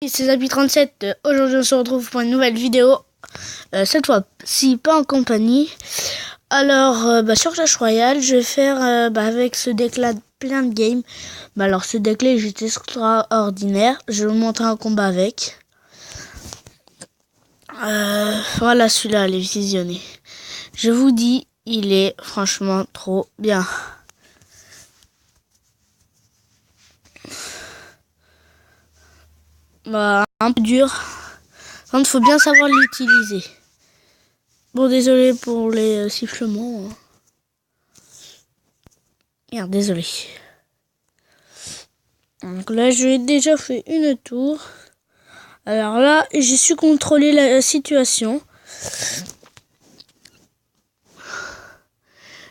C'est Zappy37. Aujourd'hui, on se retrouve pour une nouvelle vidéo. Cette fois-ci, pas en compagnie. Alors, sur Clash Royale, je vais faire avec ce deck-là plein de games. Alors, ce deck-là est juste extraordinaire. Je vais vous montrer un combat avec. Voilà, celui-là, allez visionner. Je vous dis, il est franchement trop bien. Un peu dur. Il faut bien savoir l'utiliser. Bon, désolé pour les sifflements. Merde, désolé. Donc là, j'ai déjà fait une tour. Alors là, j'ai su contrôler la situation.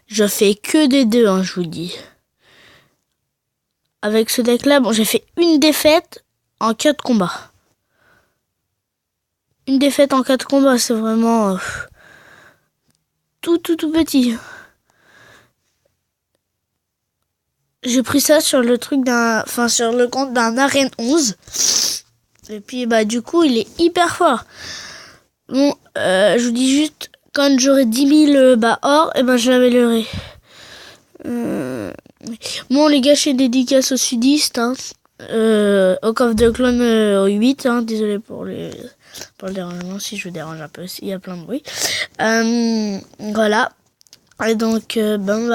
Je fais que des deux, hein, je vous dis. Avec ce deck-là, bon, j'ai fait une défaite en 4 combats. Une défaite en 4 combats, c'est vraiment tout petit. J'ai pris ça sur le truc sur le compte d'un Arène 11. Et puis, du coup, il est hyper fort. Bon, je vous dis juste, quand j'aurai 10 000 or, je l'améliorerai. Bon, les gars, j'ai dédicace aux sudistes, hein. Au coffre de clone au 8, hein. Désolé pour le dérangement, si je vous dérange un peu, il y a plein de bruit. Voilà. Et donc, on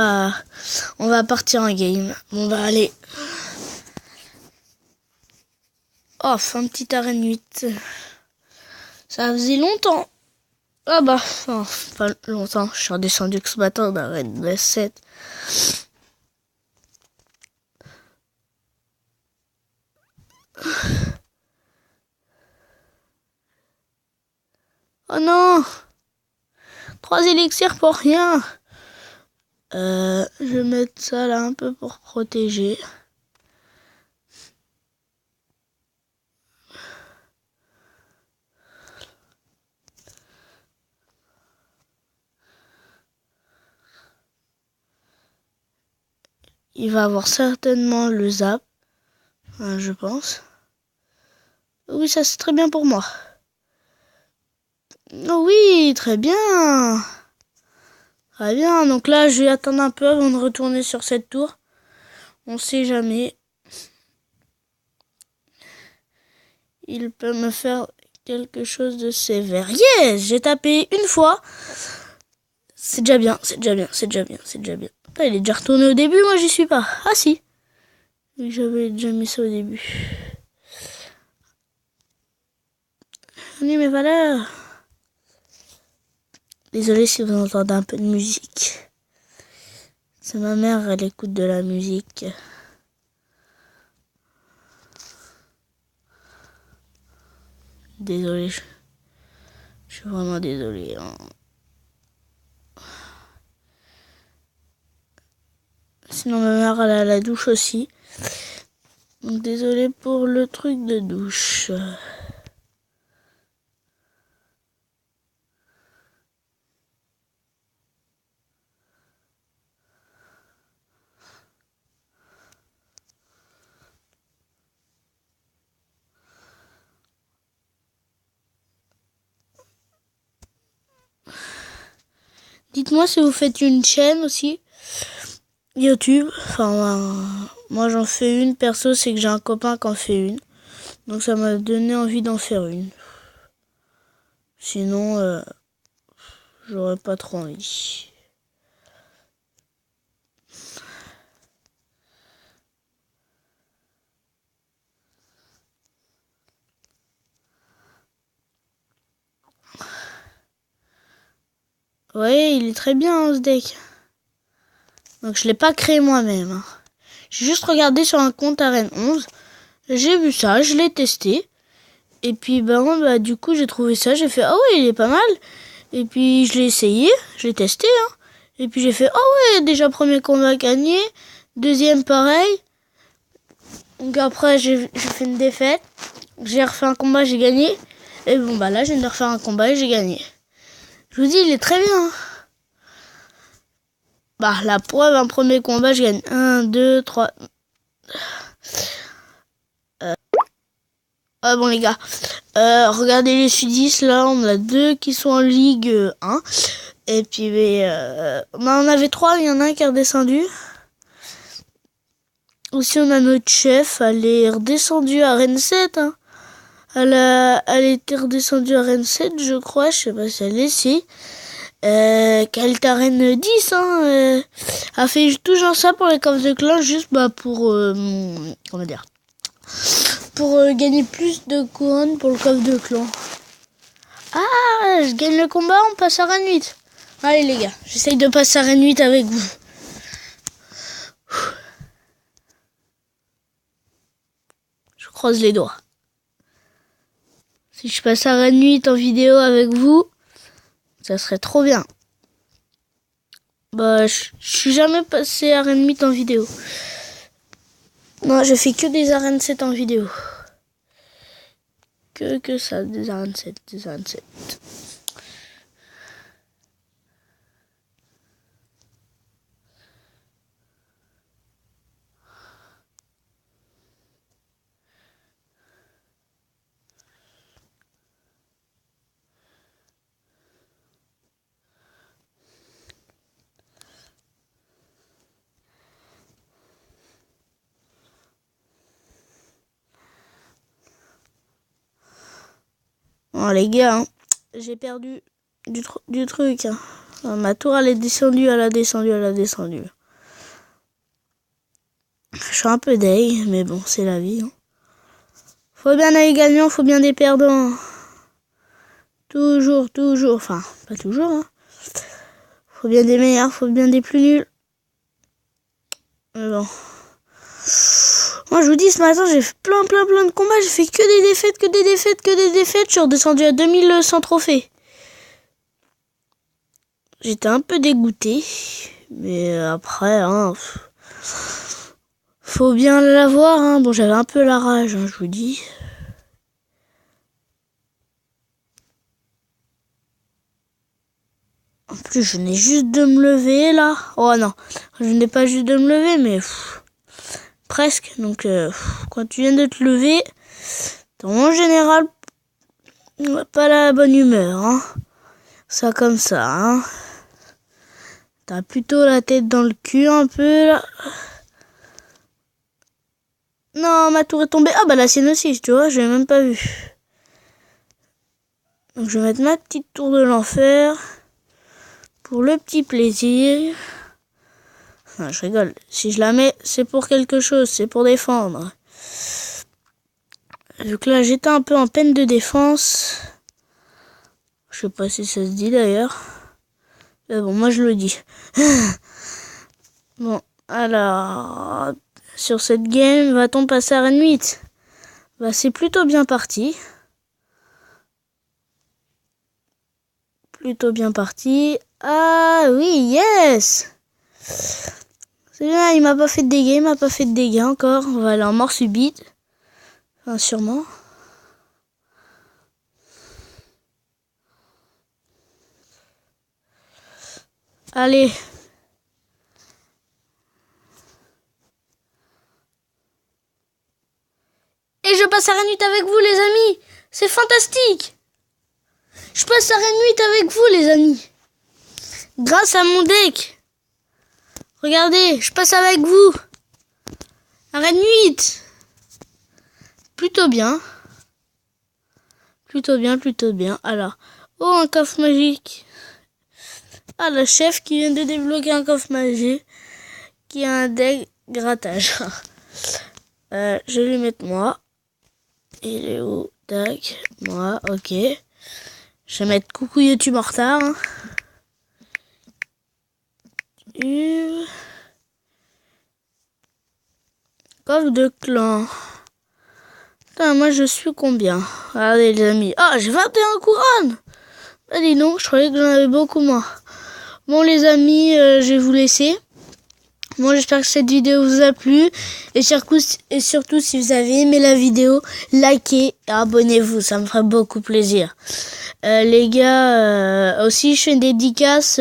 va partir en game. Bon, allez. Oh, un petit arène 8. Ça faisait longtemps. Pas longtemps. Je suis redescendu que ce matin d'arène 7. Oh non! 3 élixirs pour rien. Je vais mettre ça là un peu pour protéger. Il va avoir certainement le zap, je pense. Oui, ça c'est très bien pour moi. Oh oui, très bien. Très bien, donc là je vais attendre un peu avant de retourner sur cette tour. On sait jamais. Il peut me faire quelque chose de sévère. Yes, j'ai tapé une fois. C'est déjà bien, c'est déjà bien, c'est déjà bien, c'est déjà bien. Putain, il est déjà retourné au début, moi j'y suis pas. Ah si. J'avais déjà mis ça au début. Venez mes valeurs. Désolé si vous entendez un peu de musique. C'est ma mère, elle écoute de la musique. Désolé, je suis vraiment désolé. Hein. Sinon ma mère elle a la douche aussi. Donc désolé pour le truc de douche. Dites-moi si vous faites une chaîne aussi. YouTube. Moi j'en fais une perso, c'est que j'ai un copain qui en fait une. Donc ça m'a donné envie d'en faire une. Sinon, j'aurais pas trop envie. Ouais, il est très bien hein, ce deck. Donc je l'ai pas créé moi-même. Hein. J'ai juste regardé sur un compte Arène 11. J'ai vu ça, je l'ai testé. Et puis du coup j'ai trouvé ça, j'ai fait ah ouais il est pas mal. Et puis je l'ai essayé, je l'ai testé. Hein. Et puis j'ai fait ah ouais déjà premier combat gagné, deuxième pareil. Donc après j'ai fait une défaite, j'ai refait un combat, j'ai gagné. Et là je viens de refaire un combat et j'ai gagné. Je vous dis il est très bien. La preuve, un premier combat, je gagne 1, 2, 3. Bon les gars, regardez les sudistes, là on a 2 qui sont en Ligue 1. Et puis on en avait 3, il y en a un qui est redescendu. Aussi on a notre chef, elle est redescendue à Rennes 7. Hein. Elle était redescendue à Rennes 7, je crois, je sais pas si elle est ici. Qu'elle est à Rennes 10, hein. Elle fait toujours ça pour les coffres de clan, juste pour comment dire, pour gagner plus de couronnes pour le coffre de clan. Ah, je gagne le combat, on passe à Rennes 8. Allez les gars, j'essaye de passer à Rennes 8 avec vous. Je croise les doigts. Si je passe à Rennes 8 en vidéo avec vous, ça serait trop bien. Bah, je suis jamais passé à Rennes 8 en vidéo. Non, je fais que des arènes 7 en vidéo. Que ça, des arènes 7, des arènes 7. Bon les gars, hein, j'ai perdu du truc. Hein. Ma tour elle est descendue, elle a descendu, elle a descendu. Je suis un peu deg, mais bon, c'est la vie. Hein. Faut bien des gagnants, faut bien des perdants. Toujours. Enfin, pas toujours. Hein. Faut bien des meilleurs, faut bien des plus nuls. Mais bon. Moi, je vous dis, ce matin, j'ai fait plein de combats. J'ai fait que des défaites. Je suis redescendu à 2100 trophées. J'étais un peu dégoûté. Mais après, hein, faut bien l'avoir. Hein. Bon, j'avais un peu la rage, hein, je vous dis. En plus, je venais juste de me lever, là. Oh non, je venais pas juste de me lever, mais... presque. Donc, quand tu viens de te lever, t'es en général pas la bonne humeur. Hein. Ça comme ça. Hein. T'as plutôt la tête dans le cul un peu, là. Non, ma tour est tombée. Ah, bah la sienne aussi, tu vois, je l'ai même pas vu. Donc, je vais mettre ma petite tour de l'enfer. Pour le petit plaisir. Non, je rigole. Si je la mets, c'est pour quelque chose. C'est pour défendre. Vu que là, j'étais un peu en peine de défense. Je sais pas si ça se dit d'ailleurs. Mais bon, moi je le dis. Bon, alors... sur cette game, va-t-on passer à Rennes 8 ? Bah, c'est plutôt bien parti. Ah oui, yes! C'est bien, il m'a pas fait de dégâts, encore. On va aller en mort subite. Enfin, sûrement. Allez. Et je passe à Rennes 8 avec vous, les amis. C'est fantastique. Je passe à Rennes 8 avec vous, les amis. Grâce à mon deck. Regardez, je passe avec vous. À Rennes 8. Plutôt bien. Alors, oh, un coffre magique. Ah, le chef qui vient de débloquer un coffre magique. Qui a un deck grattage. Je vais lui mettre moi. Il est où? Tac, moi, ok. Je vais mettre coucou YouTube en retard. Hein. Coffre de clan. Putain, moi je suis combien? Regardez les amis. Ah, j'ai 21 couronnes. Bah dis donc, je croyais que j'en avais beaucoup moins. Bon les amis, je vais vous laisser. Bon, j'espère que cette vidéo vous a plu. Et surtout, si vous avez aimé la vidéo, likez et abonnez-vous. Ça me ferait beaucoup plaisir. Les gars, aussi, je fais une dédicace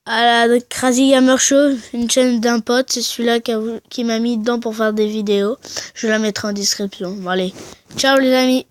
à la Crazy Gamer Show, une chaîne d'un pote. C'est celui-là qui m'a mis dedans pour faire des vidéos. Je la mettrai en description. Bon allez, ciao les amis.